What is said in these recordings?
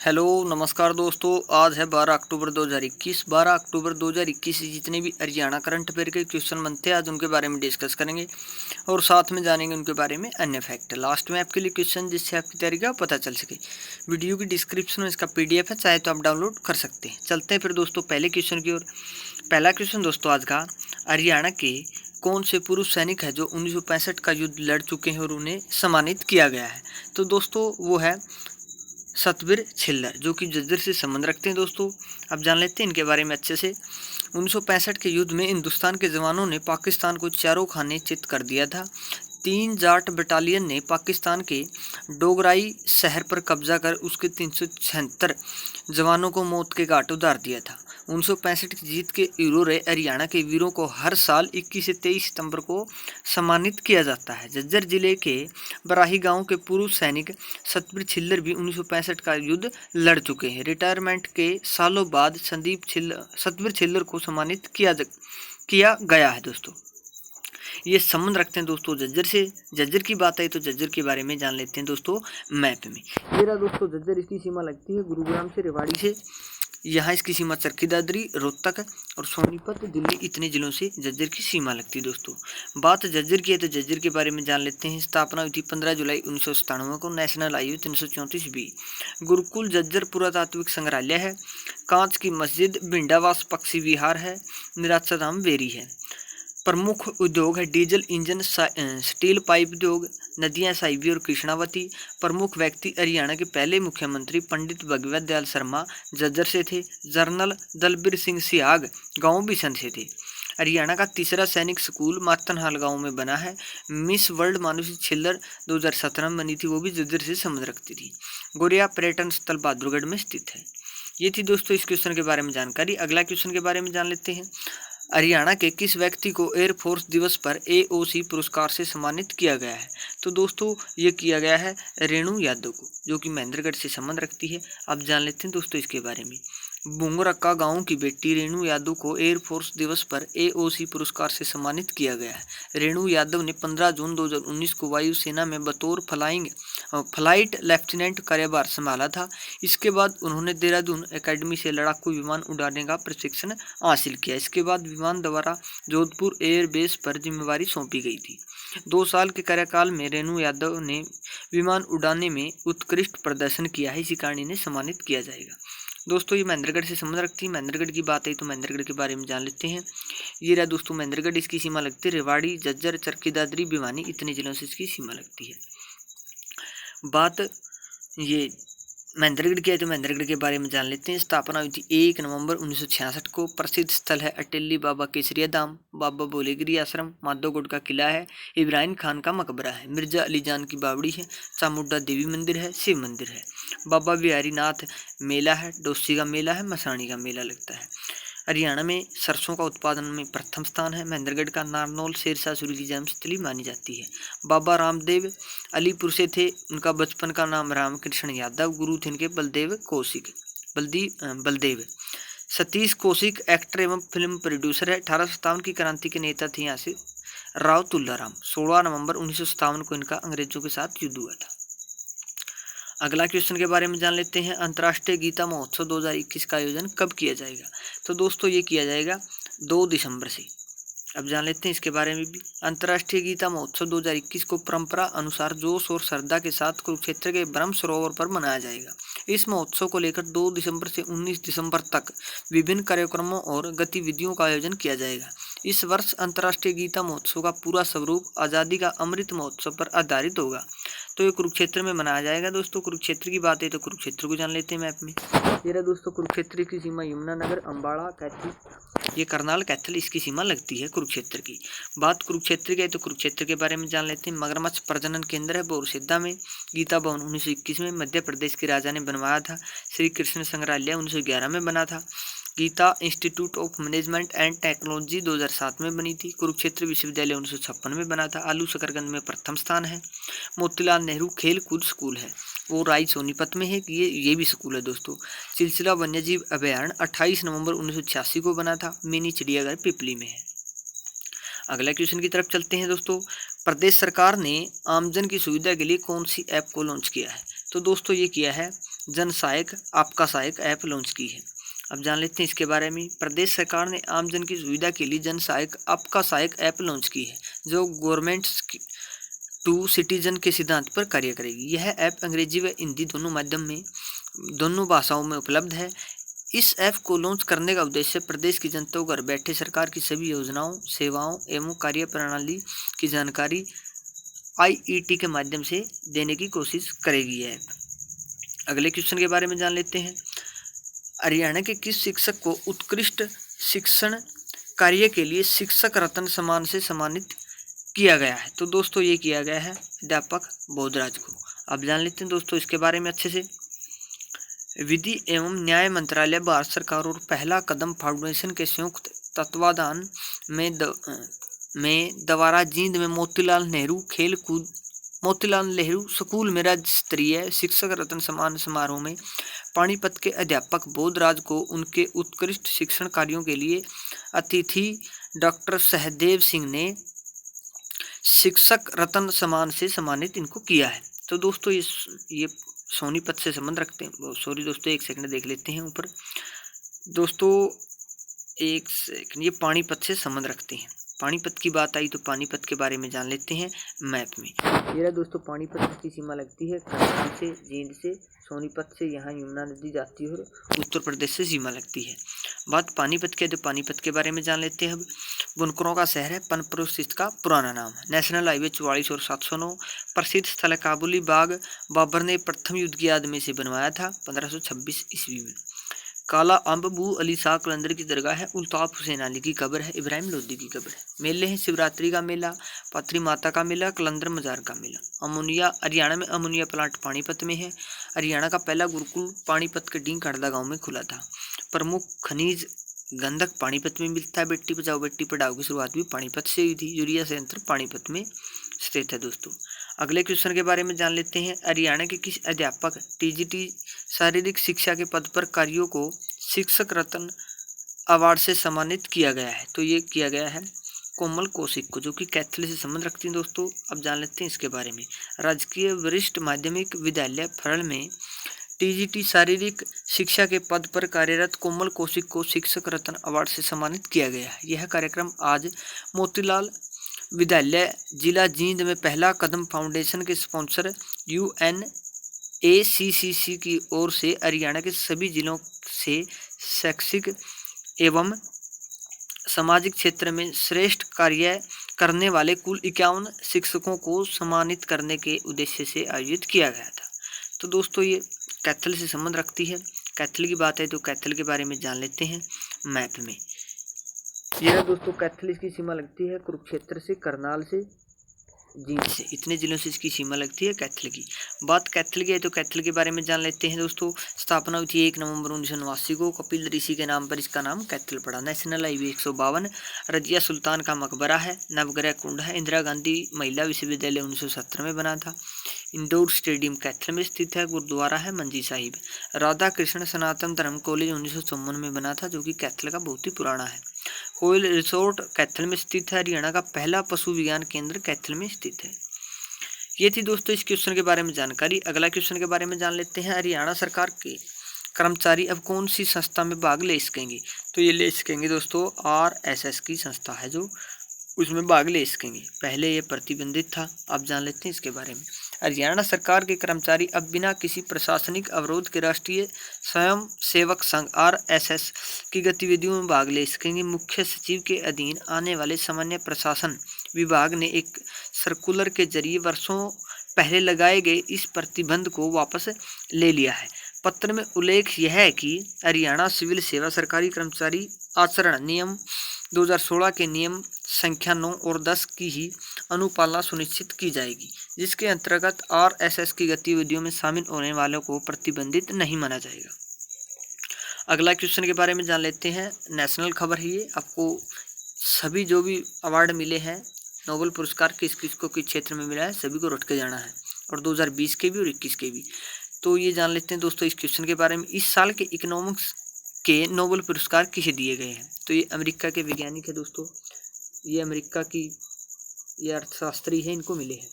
Hello नमस्कार दोस्तों। आज है 12 अक्टूबर 2021। 12 अक्टूबर 2021 से जितने भी हरियाणा करंट अफेयर के क्वेश्चन बनते हैं आज उनके बारे में डिस्कस करेंगे और साथ में जानेंगे उनके बारे में अन्य फैक्ट। लास्ट में आपके लिए क्वेश्चन जिससे आपकी तैयारी का पता चल सके। वीडियो की डिस्क्रिप्शन में इसका PDF है, चाहे तो आप डाउनलोड कर सकते हैं। चलते हैं फिर दोस्तों पहले क्वेश्चन की ओर। पहला क्वेश्चन दोस्तों आज का, हरियाणा के कौन से पूर्व सैनिक है जो 1965 का युद्ध लड़ चुके हैं और उन्हें सम्मानित किया गया है? तो दोस्तों वो है सतबीर छिल्लर, जो कि झज्जर से संबंध रखते हैं। दोस्तों अब जान लेते हैं इनके बारे में अच्छे से। 1965 के युद्ध में हिंदुस्तान के जवानों ने पाकिस्तान को चारों खाने चित कर दिया था। 3 जाट बटालियन ने पाकिस्तान के डोगराई शहर पर कब्जा कर उसके 376 जवानों को मौत के घाट उतार दिया था। 1965 की जीत के हीरो रहे हरियाणा के वीरों को हर साल 21 से 23 सितंबर को सम्मानित किया जाता है। झज्जर जिले के बराही गांव के पूर्व सैनिक सतबीर छिल्लर भी 1965 का युद्ध लड़ चुके हैं। रिटायरमेंट के सालों बाद सतबीर छिल्लर को सम्मानित किया गया है। दोस्तों ये संबंध रखते हैं दोस्तों झज्जर से। झज्जर की बात आई तो झज्जर के बारे में जान लेते हैं दोस्तों मैप में। ये रहा दोस्तों झज्जर, इसकी सीमा लगती है गुरुग्राम से, रेवाड़ी से। यहाँ इसकी सीमा चरखी दादरी, रोहतक और सोनीपत, दिल्ली, इतने जिलों से झज्जर की सीमा लगती है। दोस्तों बात झज्जर की है तो झज्जर के बारे में जान लेते हैं। स्थापना हुई थी 15 जुलाई 1997 को। National highway 334B। Gurukul Jhajjar पुरातात्विक संग्रहालय है। कांच की मस्जिद, भिंडावास पक्षी विहार है। निराचा धाम वेरी है। प्रमुख उद्योग है डीजल इंजन, स्टील पाइप उद्योग, नदियां साहिबी और कृष्णावती। प्रमुख व्यक्ति हरियाणा के पहले मुख्यमंत्री पंडित भगवत दयाल शर्मा झज्जर से थे। जनरल दलबीर सिंह सिहाग गांव बिसन से थे। हरियाणा का तीसरा सैनिक स्कूल मातनहाल गांव में बना है। मिस वर्ल्ड मानुषी छिल्लर 2017 में बनी थी, वो भी झज्जर से संबंध रखती थी। गोरिया पर्यटन स्थल बहादुरगढ़ में स्थित है। ये थी दोस्तों इस क्वेश्चन के बारे में जानकारी। अगला क्वेश्चन के बारे में जान लेते हैं। हरियाणा के किस व्यक्ति को एयरफोर्स दिवस पर AOC पुरस्कार से सम्मानित किया गया है? तो दोस्तों ये किया गया है रेणु यादव को, जो कि महेंद्रगढ़ से संबंध रखती है। अब जान लेते हैं दोस्तों इसके बारे में। बुंगरक्का गांव की बेटी रेणु यादव को एयरफोर्स दिवस पर AOC पुरस्कार से सम्मानित किया गया है। रेणु यादव ने 15 जून 2019 को वायुसेना में बतौर फ्लाइट लेफ्टिनेंट कार्यभार संभाला था। इसके बाद उन्होंने देहरादून एकेडमी से लड़ाकू विमान उड़ाने का प्रशिक्षण हासिल किया। इसके बाद विमान द्वारा जोधपुर एयरबेस पर जिम्मेवारी सौंपी गई थी। 2 साल के कार्यकाल में रेणु यादव ने विमान उड़ाने में उत्कृष्ट प्रदर्शन किया है, इसी कारण इन्हें सम्मानित किया जाएगा। दोस्तों ये महेंद्रगढ़ से संबंध रखती है। महेंद्रगढ़ की बात है तो महेंद्रगढ़ के बारे में जान लेते हैं। ये रहा दोस्तों महेंद्रगढ़, इसकी सीमा लगती है रेवाड़ी, झज्जर, चरखी दादरी, भिवानी, इतने जिलों से इसकी सीमा लगती है। बात ये महेंद्रगढ़ की है तो महेंद्रगढ़ के बारे में जान लेते हैं। स्थापना हुई थी 1 नवंबर 1966 को। प्रसिद्ध स्थल है अटेली बाबा केसरिया धाम, बाबा भोलेगिरी आश्रम, माधोगढ़ का किला है, इब्राहिम खान का मकबरा है, मिर्जा अली जान की बावड़ी है, चामुंडा देवी मंदिर है, शिव मंदिर है, बाबा बिहारी नाथ मेला है, डोसी का मेला है, मसाणी का मेला लगता है। हरियाणा में सरसों का उत्पादन में प्रथम स्थान है। महेंद्रगढ़ का नारनौल शेरशाह सूरी की जन्मस्थली मानी जाती है। बाबा रामदेव अलीपुर से थे। उनका बचपन का नाम रामकृष्ण यादव, गुरु थे इनके बलदेव। सतीश कौशिक एक्टर एवं फिल्म प्रोड्यूसर है। 1857 की क्रांति के नेता थे यहाँ से राव तुल्लाराम। 16 नवंबर 1957 को इनका अंग्रेजों के साथ युद्ध हुआ था। अगला क्वेश्चन के बारे में जान लेते हैं। अंतर्राष्ट्रीय गीता महोत्सव 2021 का आयोजन कब किया जाएगा? तो दोस्तों ये किया जाएगा 2 दिसंबर से। अब जान लेते हैं इसके बारे में भी। अंतर्राष्ट्रीय गीता महोत्सव 2021 को परंपरा अनुसार जोश और श्रद्धा के साथ कुरुक्षेत्र के ब्रह्म सरोवर पर मनाया जाएगा। इस महोत्सव को लेकर 2 दिसंबर से 19 दिसंबर तक विभिन्न कार्यक्रमों और गतिविधियों का आयोजन किया जाएगा। इस वर्ष अंतर्राष्ट्रीय गीता महोत्सव का पूरा स्वरूप आज़ादी का अमृत महोत्सव पर आधारित होगा। तो ये कुरुक्षेत्र में मनाया जाएगा। दोस्तों कुरुक्षेत्र की बात है तो कुरुक्षेत्र को जान लेते हैं मैप में। ये रहा दोस्तों कुरुक्षेत्र की सीमा यमुनानगर, अम्बाड़ा, कैथल, ये करनाल, कैथल, इसकी सीमा लगती है कुरुक्षेत्र की। बात कुरुक्षेत्र की है तो कुरुक्षेत्र के बारे में जान लेते हैं। मगरमच्छ प्रजनन केंद्र है बोरसिद्धा में। गीता भवन 1921 में मध्य प्रदेश के राजा ने बनवाया था। श्री कृष्ण संग्रहालय 1911 में बना था। Geeta institute of management and technology 2007 में बनी थी। कुरुक्षेत्र विश्वविद्यालय 1956 में बना था। आलू शकरकंद में प्रथम स्थान है। मोतीलाल नेहरू खेल कूद स्कूल है, वो राय सोनीपत में है। ये भी स्कूल है दोस्तों। सिलसिला वन्यजीव अभयारण्य 28 नवंबर 1986 को बना था। मिनी चिड़ियाघर पिपली में है। अगला क्वेश्चन की तरफ चलते हैं दोस्तों। प्रदेश सरकार ने आमजन की सुविधा के लिए कौन सी ऐप को लॉन्च किया है? तो दोस्तों ये किया है जन सहायक आपका सहायक ऐप लॉन्च की है। अब जान लेते हैं इसके बारे में। प्रदेश सरकार ने आमजन की सुविधा के लिए जन सहायक आपका सहायक ऐप लॉन्च की है, जो गवर्नमेंट टू सिटीजन के सिद्धांत पर कार्य करेगी। यह ऐप अंग्रेजी व हिंदी दोनों भाषाओं में उपलब्ध है। इस ऐप को लॉन्च करने का उद्देश्य प्रदेश की जनता को घर बैठे सरकार की सभी योजनाओं, सेवाओं एवं कार्य प्रणाली की जानकारी IET के माध्यम से देने की कोशिश करेगी यह ऐप। अगले क्वेश्चन के बारे में जान लेते हैं। हरियाणा के किस शिक्षक को उत्कृष्ट शिक्षण कार्य के लिए शिक्षक रत्न सम्मान से सम्मानित किया गया है? तो दोस्तों ये किया गया है अध्यापक बोधराज को। अब जान लेते हैं दोस्तों इसके बारे में अच्छे से। विधि एवं न्याय मंत्रालय भारत सरकार और पहला कदम फाउंडेशन के संयुक्त तत्वाधान में द्वारा जींद में मोतीलाल नेहरू स्कूल में राज्य स्तरीय शिक्षक रत्न सम्मान समारोह में पानीपत के अध्यापक बोधराज को उनके उत्कृष्ट शिक्षण कार्यों के लिए अतिथि डॉक्टर सहदेव सिंह ने शिक्षक रत्न सम्मान से सम्मानित इनको किया है। तो दोस्तों ये सोनीपत से संबंध रखते हैं। सॉरी दोस्तों, एक सेकंड देख लेते हैं ऊपर। दोस्तों एक सेकंड, ये पानीपत से संबंध रखते हैं। पानीपत की बात आई तो पानीपत के बारे में जान लेते हैं मैप में। ये दोस्तों पानीपत की सीमा लगती है करनाल से, जींद से, सोनीपत से यहाँ यमुना नदी जाती है और उत्तर प्रदेश से सीमा लगती है। बात पानीपत की है तो पानीपत के बारे में जान लेते हैं। अब बुनकरों का शहर है, पनपुरुष इसका पुराना नाम है। नेशनल हाईवे 44 और 709। प्रसिद्ध स्थल है काबुली बाग, बाबर ने प्रथम युद्ध की याद में से बनवाया था 1526 ईस्वी में। काला अम्ब बू अली शाह कलंदर की दरगाह है, उल्ताफ हुसैन अली की कब्र है, इब्राहिम लोदी की कब्र है। मेले हैं शिवरात्रि का मेला, पात्री माता का मेला, कलंदर मजार का मेला। अमोनिया, हरियाणा में अमोनिया प्लांट पानीपत में है। हरियाणा का पहला गुरुकुल पानीपत के डींग खड़दा गाँव में खुला था। प्रमुख खनिज गंधक पानीपत में मिलता है। बेटी बचाओ बेटी पढ़ाओ की शुरुआत भी पानीपत से हुई थी। यूरिया संयंत्र पानीपत में स्थित है दोस्तों। अगले क्वेश्चन के बारे में जान लेते हैं। हरियाणा के किस अध्यापक TGT शारीरिक शिक्षा के पद पर कार्यों को शिक्षक रत्न अवार्ड से सम्मानित किया गया है? तो ये किया गया है कोमल कौशिक को, जो कि कैथल से संबंध रखती हैं दोस्तों। अब जान लेते हैं इसके बारे में। राजकीय वरिष्ठ माध्यमिक विद्यालय फरल में TGT शारीरिक शिक्षा के पद पर कार्यरत कोमल कौशिक को शिक्षक रत्न अवार्ड से सम्मानित किया गया है। यह कार्यक्रम आज मोतीलाल विद्यालय जिला जींद में पहला कदम फाउंडेशन के स्पॉन्सर UNACCC की ओर से हरियाणा के सभी जिलों से शैक्षिक एवं सामाजिक क्षेत्र में श्रेष्ठ कार्य करने वाले कुल 51 शिक्षकों को सम्मानित करने के उद्देश्य से आयोजित किया गया था। तो दोस्तों ये कैथल से संबंध रखती है। कैथल की बात है तो कैथल के बारे में जान लेते हैं मैप में। यह दोस्तों कैथल इसकी सीमा लगती है कुरुक्षेत्र से, करनाल से, जींद से, इतने जिलों से इसकी सीमा लगती है कैथल की। बात कैथल की है तो कैथल के बारे में जान लेते हैं दोस्तों। स्थापना हुई थी 1 नवंबर 1989 को। कपिल ऋषि के नाम पर इसका नाम कैथल पड़ा। National highway 152। रजिया सुल्तान का मकबरा है। नवग्रह कुंड है। इंदिरा गांधी महिला विश्वविद्यालय 1970 में बना था। इंडोर स्टेडियम कैथल में स्थित है। गुरुद्वारा है मंजी साहिब। राधा कृष्ण सनातन धर्म कॉलेज 1954 में बना था, जो कि कैथल का बहुत ही पुराना है। कोयल रिसोर्ट कैथल में स्थित है। हरियाणा का पहला पशु विज्ञान केंद्र कैथल में स्थित है। ये थी दोस्तों इस क्वेश्चन के बारे में जानकारी। अगला क्वेश्चन के बारे में जान लेते हैं। हरियाणा सरकार के कर्मचारी अब कौन सी संस्था में भाग ले सकेंगे? तो ये ले सकेंगे दोस्तों RSS की संस्था है, जो उसमें भाग ले सकेंगे। पहले ये प्रतिबंधित था। अब जान लेते हैं इसके बारे में। हरियाणा सरकार के कर्मचारी अब बिना किसी प्रशासनिक अवरोध के राष्ट्रीय स्वयं सेवक संघ RSS की गतिविधियों में भाग ले सकेंगे। मुख्य सचिव के अधीन आने वाले सामान्य प्रशासन विभाग ने एक सर्कुलर के जरिए वर्षों पहले लगाए गए इस प्रतिबंध को वापस ले लिया है। पत्र में उल्लेख यह है कि हरियाणा सिविल सेवा सरकारी कर्मचारी आचरण नियम 2016 के नियम संख्या 9 और 10 की ही अनुपालना सुनिश्चित की जाएगी, जिसके अंतर्गत RSS की गतिविधियों में शामिल होने वालों को प्रतिबंधित नहीं माना जाएगा। अगला क्वेश्चन के बारे में जान लेते हैं। नेशनल खबर है ये। आपको सभी जो भी अवार्ड मिले हैं नोबेल पुरस्कार किसको किस क्षेत्र में मिला है सभी को रट के जाना है, और 2020 के भी और 21 के भी। तो ये जान लेते हैं दोस्तों इस क्वेश्चन के बारे में। इस साल के इकोनॉमिक्स के नोबेल पुरस्कार किसे दिए गए हैं? तो ये अमेरिका के वैज्ञानिक है दोस्तों। ये अमेरिका की ये अर्थशास्त्री है, इनको मिले हैं।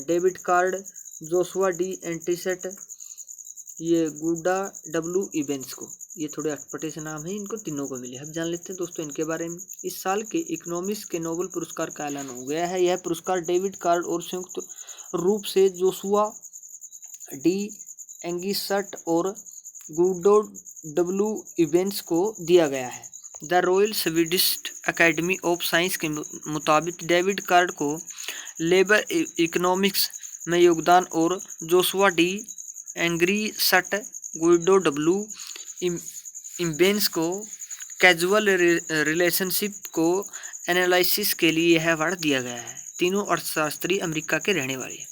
डेविड कार्ड, जोशुआ डी एंटिसेट, ये गुडा डब्ल्यू इवेंट्स को, ये थोड़े अटपटे से नाम है, इनको तीनों को मिले। अब जान लेते हैं दोस्तों इनके बारे में। इस साल के इकोनॉमिक्स के नोबेल पुरस्कार का ऐलान हो गया है। यह पुरस्कार डेविड कार्ड और संयुक्त रूप से जोशुआ डी एंगिसट और गुडो डब्ल्यू इवेंट्स को दिया गया है। The royal Swedish academy of science के मुताबिक डेविड कार्ड को लेबर इकोनॉमिक्स में योगदान और जोशुआ डी एंग्रीसट गुडो डब्ल्यू इवेंट्स को कैजुअल रिलेशनशिप को एनालिसिस के लिए यह अवार्ड दिया गया है। तीनों अर्थशास्त्री अमेरिका के रहने वाले हैं।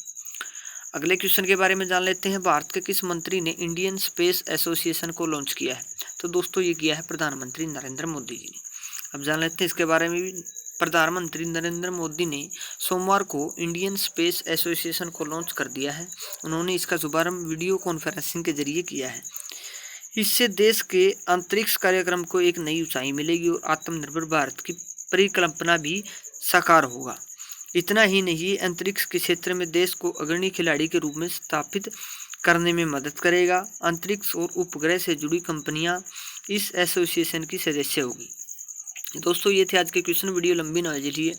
अगले क्वेश्चन के बारे में जान लेते हैं। भारत के किस मंत्री ने इंडियन स्पेस एसोसिएशन को लॉन्च किया है? तो दोस्तों ये किया है प्रधानमंत्री नरेंद्र मोदी जी ने। अब जान लेते हैं इसके बारे में भी। प्रधानमंत्री नरेंद्र मोदी ने सोमवार को इंडियन स्पेस एसोसिएशन को लॉन्च कर दिया है। उन्होंने इसका शुभारंभ वीडियो कॉन्फ्रेंसिंग के जरिए किया है। इससे देश के अंतरिक्ष कार्यक्रम को एक नई ऊंचाई मिलेगी और आत्मनिर्भर भारत की परिकल्पना भी साकार होगा। इतना ही नहीं, अंतरिक्ष के क्षेत्र में देश को अग्रणी खिलाड़ी के रूप में स्थापित करने में मदद करेगा। अंतरिक्ष और उपग्रह से जुड़ी कंपनियां इस एसोसिएशन की सदस्य होगी। दोस्तों ये थे आज के क्वेश्चन। वीडियो लंबी ना हो जाए,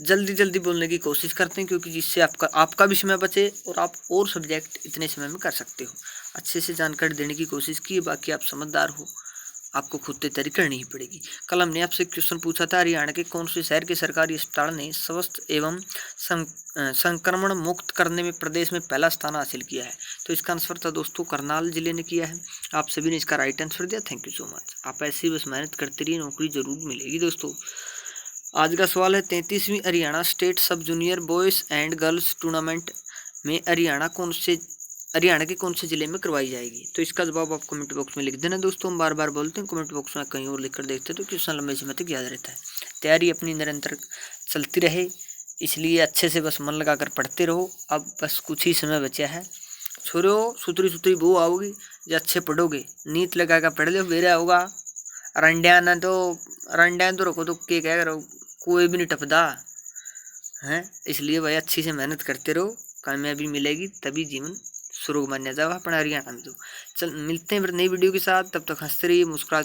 जल्दी बोलने की कोशिश करते हैं, क्योंकि जिससे आपका भी समय बचे और आप और सब्जेक्ट इतने समय में कर सकते हो। अच्छे से जानकारी देने की कोशिश की है। बाकी आप समझदार हो, आपको खुद तैयारी करनी ही पड़ेगी। कल हमने आपसे क्वेश्चन पूछा था, हरियाणा के कौन से शहर के सरकारी अस्पताल ने स्वस्थ एवं संक्रमण मुक्त करने में प्रदेश में पहला स्थान हासिल किया है? तो इसका आंसर था दोस्तों करनाल जिले ने किया है। आप सभी ने इसका राइट आंसर दिया। Thank you so much. आप ऐसी बस मेहनत करते रहिए, नौकरी जरूर मिलेगी। दोस्तों आज का सवाल है, 33वीं Haryana state sub junior boys and girls tournament में हरियाणा के कौन से जिले में करवाई जाएगी? तो इसका जवाब आप कमेंट बॉक्स में लिख देना। दोस्तों हम बार बार बोलते हैं, कमेंट बॉक्स में कहीं और लिखकर देखते हैं तो क्वेश्चन लंबे समय तक याद रहता है। तैयारी अपनी निरंतर चलती रहे, इसलिए अच्छे से बस मन लगाकर पढ़ते रहो। अब बस कुछ ही समय बचा है। छोरो सुतरी वो आओगी जो अच्छे पढ़ोगे, नीत लगा कर पढ़ लो, मेरा होगा रंडियान तो रखो तो के कह करो, कोई भी नहीं टपदा है। इसलिए भाई अच्छी से मेहनत करते रहो, कामयाबी मिलेगी, तभी जीवन शुरू मान्य जाओ अपना हरियाणा में। तो चल मिलते हैं नई वीडियो के साथ, तब तक हंसते रहिए, मुस्कुराते